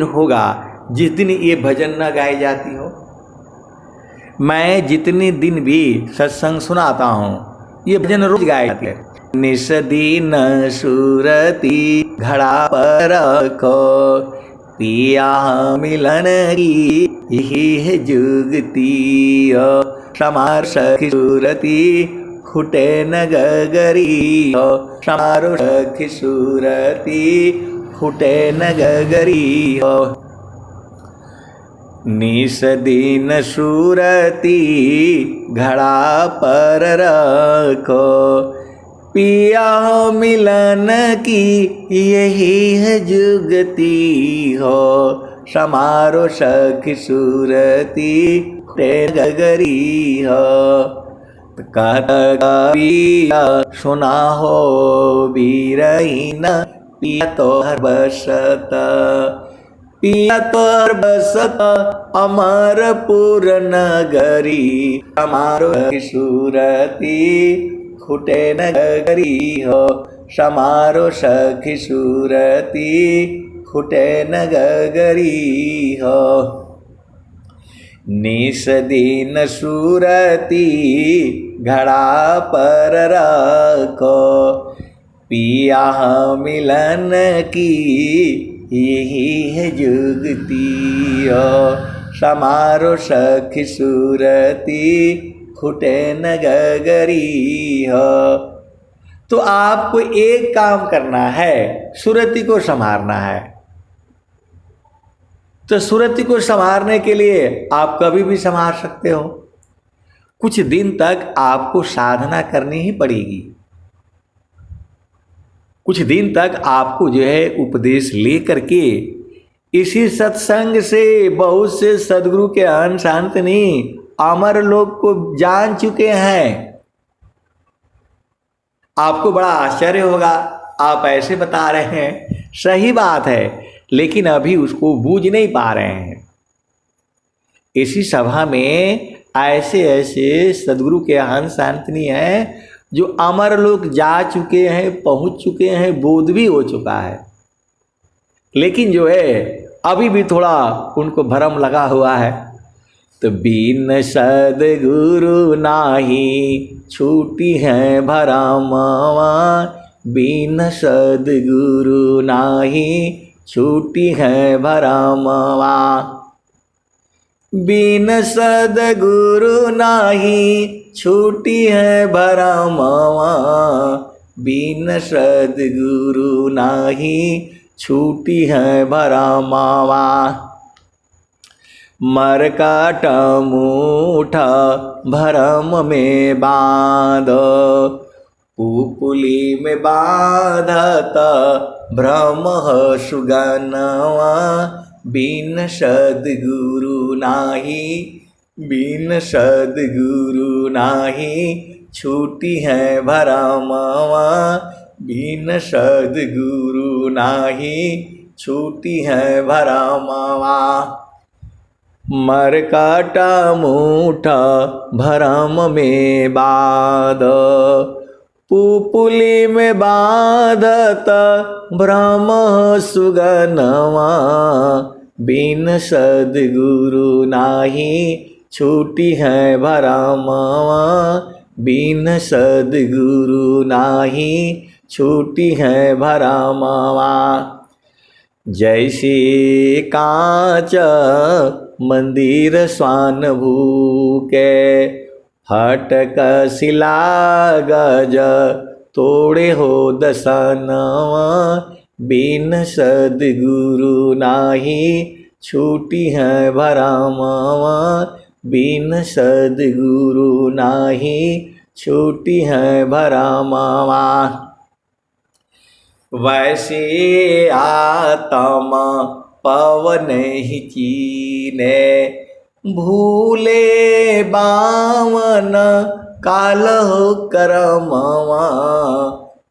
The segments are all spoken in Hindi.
होगा जिस दिन ये भजन न गाई जाती हो। मैं जितने दिन भी सत्संग सुनाता हूँ ये भजन रोज गाए जाते हैं। निस दिन सुरती घड़ा पर रखो, पिया मिलन की यही है जुगती। समार सखी सूरती खुटे न गगरी, समारो सखी सूरती फुटे न गगरी हो। निस दिन सूरती घड़ा पर रखो, पिया मिलन की यही है जुगती हो। समारो सखी सूरती फुटे गगरी हो। पिया सुना हो बीरहीन, पिया तोहर बसत, पिया तोहर बसत अमरपुर नगरी। समारो सूरती खुटे नगरी हो, समारो सखी सूरती खुटे नगरी हो। निस दिन सूरती घड़ा पर रखो, पिया मिलन की यही है जुगती हो। समारो सखी सूरती खुटे न गगरी हो। तो आपको एक काम करना है, सूरती को संवारना है। तो सूरती को संवारने के लिए आप कभी भी संवार सकते हो। कुछ दिन तक आपको साधना करनी ही पड़ेगी। कुछ दिन तक आपको जो है उपदेश ले करके इसी सत्संग से बहुत से सदगुरु के अहन शांतनी अमर लोग को जान चुके हैं। आपको बड़ा आश्चर्य होगा, आप ऐसे बता रहे हैं, सही बात है, लेकिन अभी उसको बूझ नहीं पा रहे हैं। इसी सभा में ऐसे ऐसे सदगुरु के अहन शांतनी हैं जो अमर लोग जा चुके हैं, पहुंच चुके हैं, बोध भी हो चुका है, लेकिन जो है अभी भी थोड़ा उनको भरम लगा हुआ है। तो बिन सदगुरु नाही छूटी है भरमवा, बिन सदगुरु नाही छूटी है भरमवा। बिन सदगुरु नाही छूटी है भरमवा, बिन सदगुरु नाही छूटी है भरमवा। मरकाट मूठा भरम में बांध, पुपुली में बांधत भ्रम सुगनवा। बिन सदगुरु नाही, बिन सदगुरु नाही छूटी है भरमवा, बिन सदगुरु नाही छूटी है भरमवा। मरकाटा मूठा भरम में बांध, पुपुली में बांधत भ्रम सुगनवा। बिन सदगुरु नाही छूटी है भरमवा, बिन सदगुरु नाही छूटी है भरमवा। जैसे कांच मंदिर स्वान भूके, फटक शिला गज तोड़े हो दसनवा। बिन सदगुरु नाही छूटी है भरमवा, बिन सदगुरु नाही छूटी है भरमवा। वैसे आत्मा पवन ही चीने, भूले बावन कालह करमवा।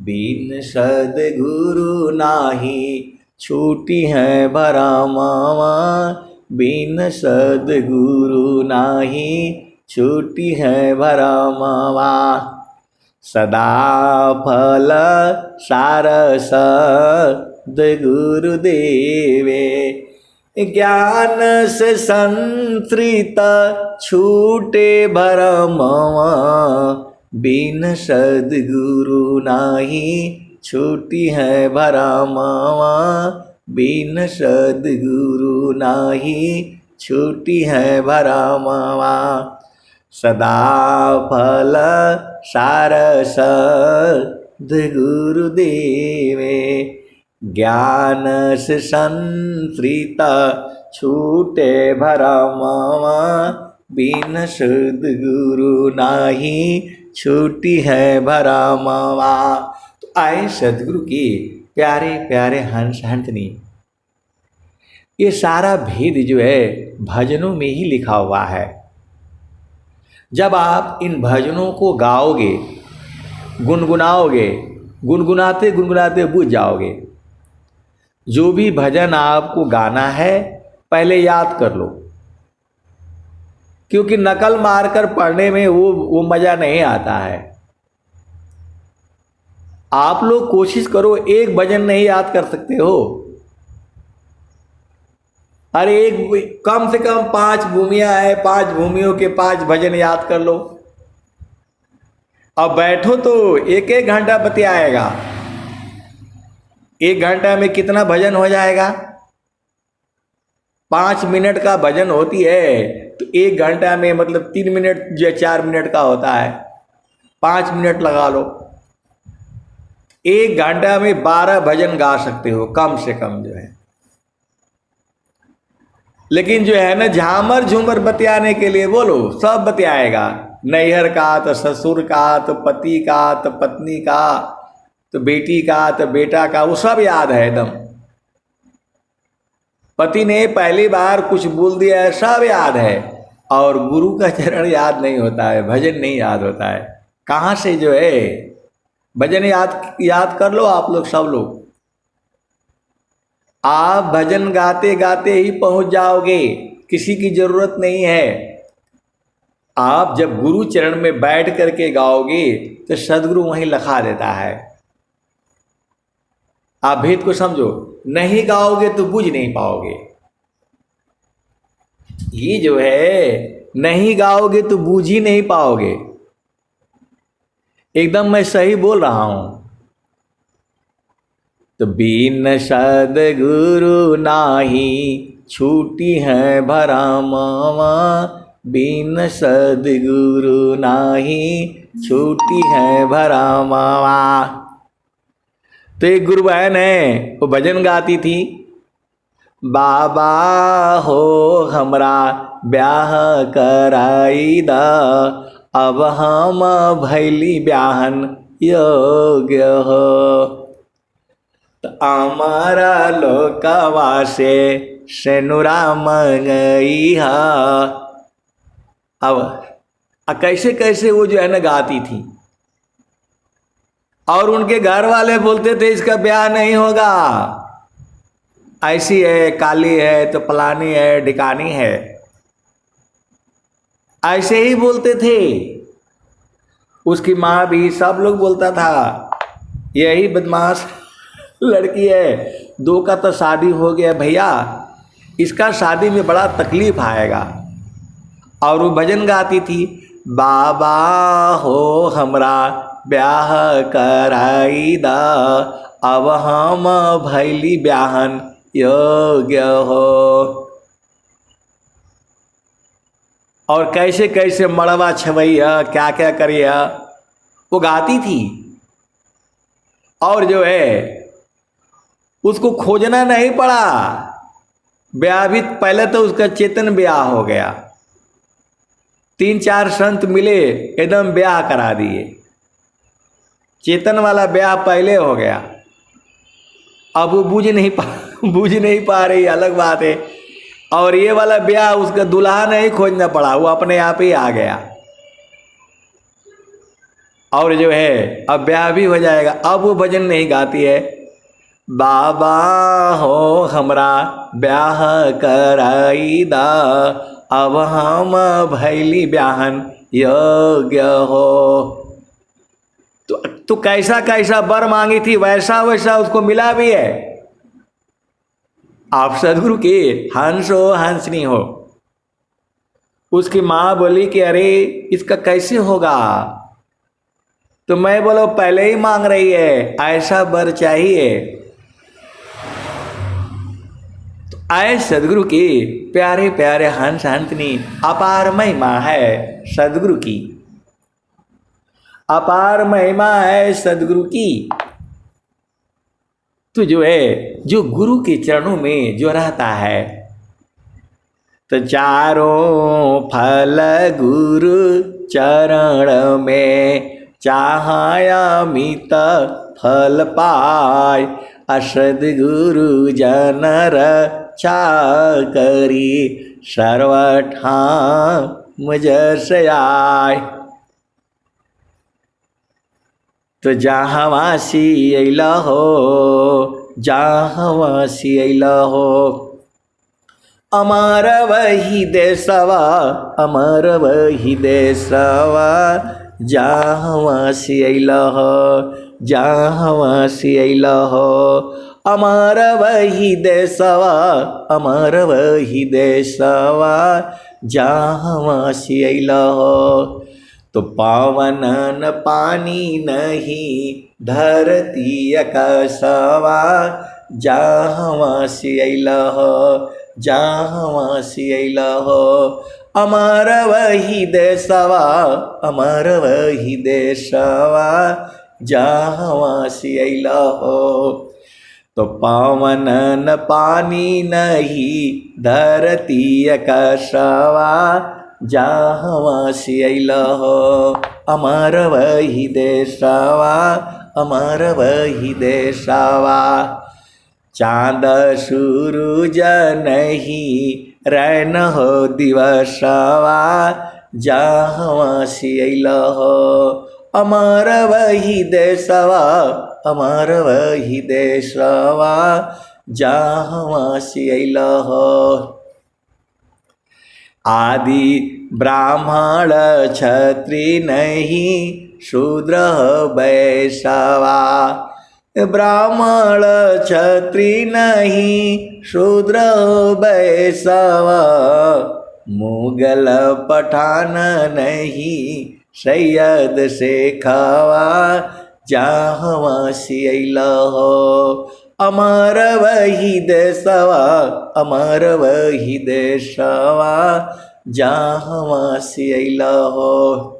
बिन सदगुरु नाही छूटी है भरमवा, बिन सदगुरु नाही छूटी है भरमवा। सदा फल सारस गुरुदेवे, ज्ञान से संतृत छूटे भरमवा, बिन सद्गुरु नाही छूटी है भरमवा, बिन सद्गुरु नाही छूटी है भरमवा। सदा फल सारस गुरुदेवे, ज्ञान से संतृत छूटे भरमवा, बिन सद्गुरु नाही छूटी है भरमवा। तो आए सद्गुरु की प्यारे प्यारे हंस हंसनी, ये सारा भेद जो है भजनों में ही लिखा हुआ है। जब आप इन भजनों को गाओगे, गुनगुनाओगे, गुनगुनाते गुनगुनाते बुझ जाओगे। जो भी भजन आपको गाना है पहले याद कर लो, क्योंकि नकल मारकर पढ़ने में वो मजा नहीं आता है। आप लोग कोशिश करो, एक भजन नहीं याद कर सकते हो? अरे एक कम से कम 5 भूमियां है, 5 भूमियों के 5 भजन याद कर लो। अब बैठो तो एक एक घंटा बतियाएगा। 1 घंटा में कितना भजन हो जाएगा? 5 मिनट का भजन होती है तो 1 घंटा में मतलब 3 मिनट या 4 मिनट का होता है। 5 मिनट लगा लो, 1 घंटा में 12 भजन गा सकते हो कम से कम जो है। लेकिन जो है ना, झामर झूमर बतियाने के लिए बोलो, सब बतियाएगा। नैहर का तो ससुर का, तो पति का तो पत्नी का, तो बेटी का तो बेटा का, वो सब याद है एकदम। पति ने पहली बार कुछ बोल दिया है, सब याद है। और गुरु का चरण याद नहीं होता है, भजन नहीं याद होता है। कहाँ से जो है भजन याद कर लो आप लोग, सब लोग। आप भजन गाते गाते ही पहुंच जाओगे, किसी की जरूरत नहीं है। आप जब गुरु चरण में बैठ करके गाओगे तो सदगुरु वहीं लिखा देता है। आप भेद को समझो, नहीं गाओगे तो बुझ नहीं पाओगे। ये जो है, नहीं गाओगे तो बूझ ही नहीं पाओगे। एकदम मैं सही बोल रहा हूं। तो बिन सद्गुरु नाही छूटी है भरमवा, बिन सद्गुरु नाही छूटी है भरमवा। तो एक गुरु बहन है, वो भजन गाती थी, बाबा हो हमरा ब्याह कराई दा, अब हम भैली ब्याहन योग्य हो। तो हमारा लोकवा से सेनुरा मंगई हा। अब कैसे कैसे वो जो है ना गाती थी, और उनके घर वाले बोलते थे इसका ब्याह नहीं होगा, ऐसी है, काली है, तो फलानी है, ढिकानी है, ऐसे ही बोलते थे। उसकी माँ भी, सब लोग बोलता था यही बदमाश लड़की है, 2 का तो शादी हो गया भैया, इसका शादी में बड़ा तकलीफ आएगा। और वो भजन गाती थी, बाबा हो हमरा ब्याह कराई दा, अब हम भैली ब्याहन योग्य हो। और कैसे कैसे मड़वा छवैया, क्या क्या करिया, वो गाती थी। और जो है उसको खोजना नहीं पड़ा, ब्याह भी पहले तो उसका चेतन ब्याह हो गया। 3-4 संत मिले, एकदम ब्याह करा दिए। चेतन वाला ब्याह पहले हो गया। अब वो बूझ नहीं पा रही, अलग बात है। और ये वाला ब्याह उसका दुल्हा नहीं खोजना पड़ा, वो अपने आप ही आ गया। और जो है अब ब्याह भी हो जाएगा। अब वो भजन नहीं गाती है, बाबा हो हमरा ब्याह कराई दा, अब हम भैली ब्याहन योग्य हो। तो कैसा कैसा वर मांगी थी, वैसा वैसा उसको मिला भी है। आप सदगुरु के हंस हो हंसनी हो। उसकी माँ बोली कि अरे इसका कैसे होगा, तो मैं बोलो पहले ही मांग रही है, ऐसा वर चाहिए। तो आए सदगुरु की प्यारे प्यारे हंस हंसनी, अपार महिमा है सदगुरु की, अपार महिमा है सदगुरु की। तो जो है, जो गुरु के चरणों में जो रहता है, तो चारों फल गुरु चरण में चाहयामित फल पाय, असद गुरु जनर चाकरी सर्वठाम जस आय। तो जहाँवासी अइला हो, जहाँवासी अइला हो, अमर वही देशवा, अमर वही देशवा, जहाँवासी अइला हो, जहाँवासी अइला हो, अमर वही देशवा, अमर वही देशवा, जहाँवासी अइला हो। तो पावन न पानी नहीं धरती आकाशवा, जहाँवासी अइला हो, जहाँवासी अइला हो, अमर वही देशवा, अमर वही देशवा, जहाँवासी अइला हो। तो पावन न पानी नहीं धरती आकाशवा, जहाँवासी अइला हो, अमर वही देशवा, अमर वही देशवा। चाँद सूरज नहीं रैन हो दिवसवा, जहाँवासी अइला हो, अमर वही देशवा, अमर वही देशवा, जहाँवासी अइला हो। आदि ब्राह्मण क्षत्रि नहीं शूद्र वैश्यवा, ब्राह्मण क्षत्रि नहीं शूद्र वैश्यवा, मुगल पठान नहीं सैयद शेखवा, जहाँवासी अइला हो, अमर वही देशवा, अमर वही देशवा, जहाँवासी अइला हो।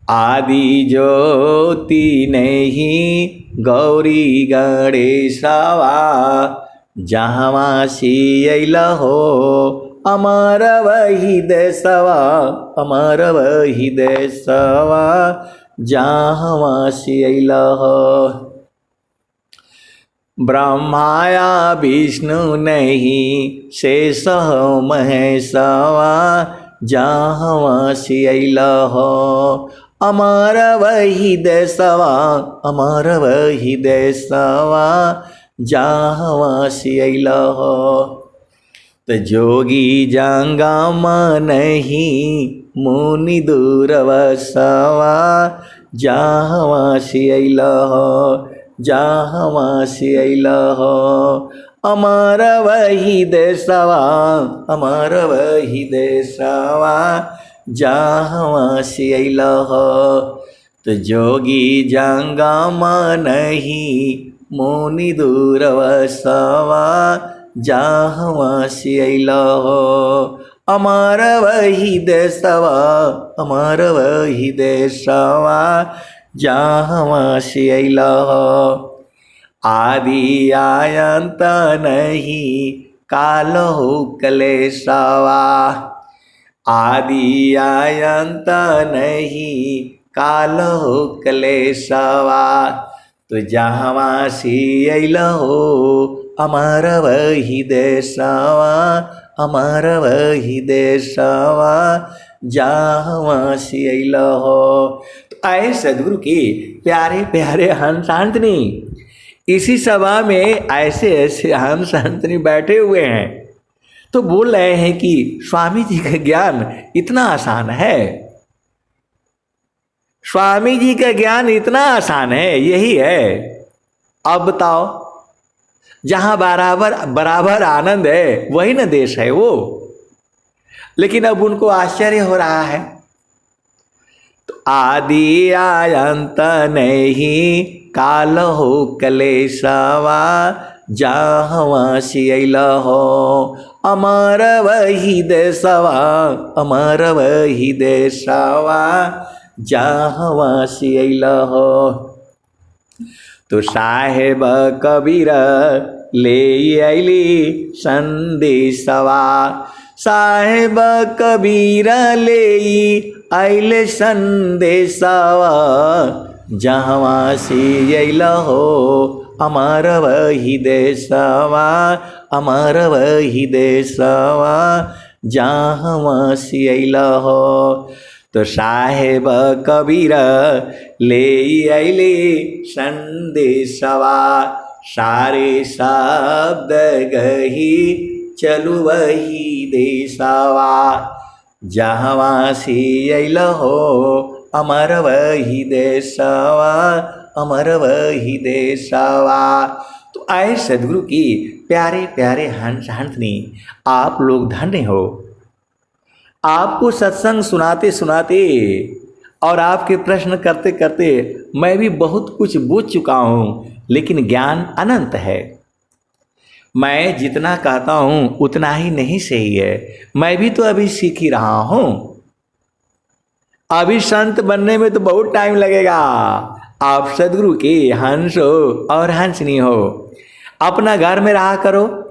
आदि ज्योति नहीं गौरी गणेशवा, जहाँवासी अइला हो, अमर वही देशवा, अमर वही देशवा, जहाँवासी अइला हो। ब्रह्माया विष्णु नहीं शेष महेशवा, जहाँवासी अइला हो, अमर वही देशवा, अमर वही देशवा, जहाँवासी अइला हो। तो जोगी जंगम नहीं मुनि दूरवसवा, जहाँवासी अइला हो, जहाँवासी अइला हो, अमर वही देशवा, अमर वही देशवा, जहाँवासी अइला हो। तो जोगी जंगम नहीं मुनि दूरवसवा, जहाँवासी अइला हो, अमर वही देशवा, अमर वही देशवा, जहाँवासी अइला हो। आदि आयंत नहीं काल हो कलेशवा, आदि आयंत नहीं काल हो कलेशवा। तो जहाँवासी अइला हो, अमर वही देशवा, अमर वही देशवा, जहाँवासी अइला हो। तो आए सदगुरु के प्यारे प्यारे हंस हंसनी, इसी सभा में ऐसे ऐसे हंस हंसनी बैठे हुए हैं, तो बोल रहे हैं कि स्वामी जी का ज्ञान इतना आसान है, स्वामी जी का ज्ञान इतना आसान है, यही है। अब बताओ जहां बराबर बराबर आनंद है वही न देश है वो। लेकिन अब उनको आश्चर्य हो रहा है। तो आदि अंत नहीं काल हो कलेशवा, जहाँ से अल हो अमर वही देशवा, अमर वही देशवा, जहाँ से अल हो। तो साहेब कबीर ले अली संदेशवा, साहेब कबीर ले अल संदेशवा, जहाँ से अल हो अमर वही देशवा, अमर वही देशवा, जहाँ से अल हो। तो साहेब कबीर ले अले संदेशवा, सारे शब्द गही चलु वही देशवा, जहाँ से अल हो अमर वही देशवा, अमर वही देशवा। तो आए सदगुरु की प्यारे प्यारे हंस हंसनी, आप लोग धन्य हो। आपको सत्संग सुनाते सुनाते और आपके प्रश्न करते करते मैं भी बहुत कुछ बूझ चुका हूँ, लेकिन ज्ञान अनंत है। मैं जितना कहता हूँ उतना ही नहीं सही है। मैं भी तो अभी सीख ही रहा हूँ। अभी संत बनने में तो बहुत टाइम लगेगा। आप सदगुरु के हंस हो और हंसनी हो। अपना घर में रहा करो,